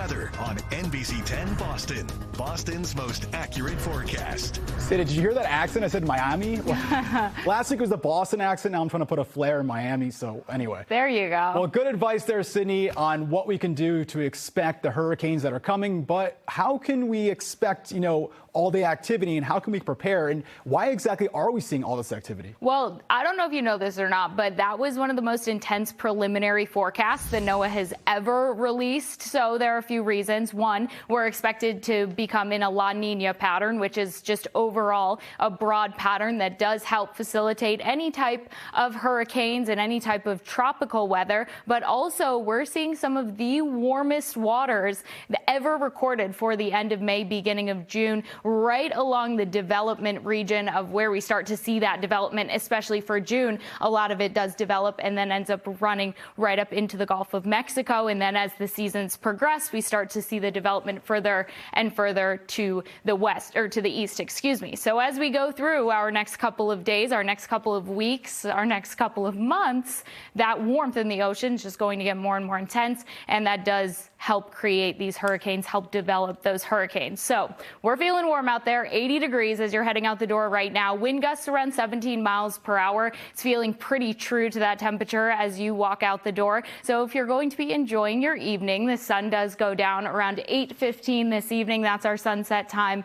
weather on NBC 10 Boston, Boston's most accurate forecast. Sid, did you hear that accent? I said Miami. Last week was the Boston accent. Now I'm trying to put a flair in Miami. So anyway. There you go. Well, good advice there, Sydney, on what we can do to expect the hurricanes that are coming. But how can we expect, all the activity, and how can we prepare? And why exactly are we seeing all this activity? Well, I don't know if you know this or not, but that was one of the most intense preliminary forecasts that NOAA has ever released. So there are a few reasons. One, we're expected to become in a La Nina pattern, which is just overall a broad pattern that does help facilitate any type of hurricanes and any type of tropical weather. But also, we're seeing some of the warmest waters ever recorded for the end of May, beginning of June, right along the development region of where we start to see that development, especially for June. A lot of it does develop and then ends up running right up into the Gulf of Mexico. And then as the seasons progress, we start to see the development further and further to the west, or to the east, excuse me. So as we go through our next couple of days, our next couple of weeks, our next couple of months, that warmth in the ocean is just going to get more and more intense. And that does help create these hurricanes, help develop those hurricanes. So we're feeling warm out there, 80 degrees as you're heading out the door right now. Wind gusts around 17 miles per hour. It's feeling pretty true to that temperature as you walk out the door. So if you're going to be enjoying your evening, the sun does go down around 8:15 this evening. That's our sunset time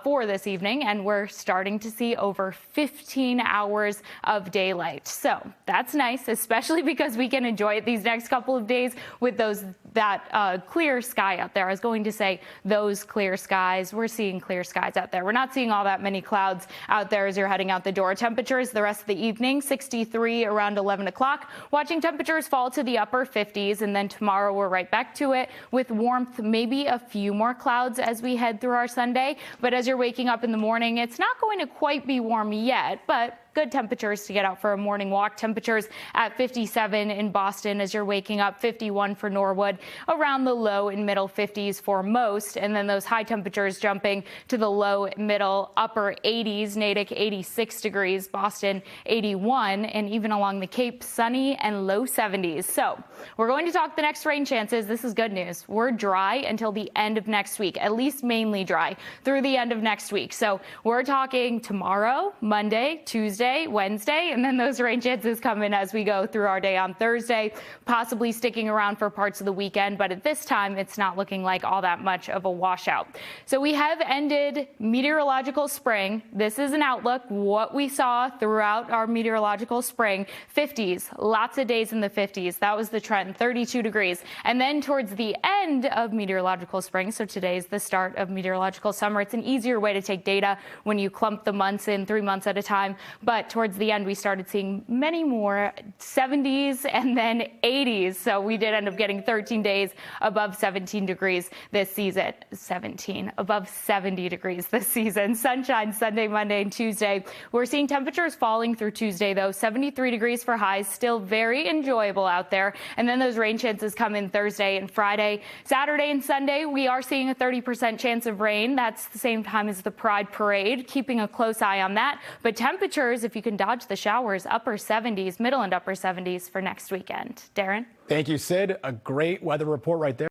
for this evening. And we're starting to see over 15 hours of daylight. So that's nice, especially because we can enjoy it these next couple of days with that clear sky out there. I was going to say those clear skies. We're seeing clear skies out there. We're not seeing all that many clouds out there as you're heading out the door. Temperatures the rest of the evening, 63 around 11 o'clock. Watching temperatures fall to the upper 50s, and then tomorrow we're right back to it with warmth, maybe a few more clouds as we head through our Sunday. But as you're waking up in the morning, it's not going to quite be warm yet, but good temperatures to get out for a morning walk. Temperatures at 57 in Boston as you're waking up, 51 for Norwood, around the low and middle 50s for most. And then those high temperatures jumping to the low, middle, upper 80s. Natick 86 degrees, Boston 81, and even along the Cape, sunny and low 70s. So we're going to talk the next rain chances. This is good news. We're dry until the end of next week, at least mainly dry through the end of next week. So we're talking tomorrow, Monday, Tuesday, Wednesday, and then those rain chances come in as we go through our day on Thursday, possibly sticking around for parts of the weekend. But at this time, it's not looking like all that much of a washout. So we have ended meteorological spring. This is an outlook, what we saw throughout our meteorological spring. 50s, lots of days in the 50s. That was the trend, 32 degrees. And then towards the end of meteorological spring, so today's the start of meteorological summer. It's an easier way to take data when you clump the months in 3 months at a time. But towards the end, we started seeing many more 70s and then 80s. So we did end up getting 13 days above 17 degrees this season. 17 above 70 degrees this season. Sunshine Sunday, Monday, and Tuesday. We're seeing temperatures falling through Tuesday, though. 73 degrees for highs. Still very enjoyable out there. And then those rain chances come in Thursday and Friday. Saturday and Sunday, we are seeing a 30% chance of rain. That's the same time as the Pride Parade. Keeping a close eye on that. But temperatures, if you can dodge the showers, upper 70s, middle and upper 70s for next weekend. Darren? Thank you, Sid. A great weather report right there.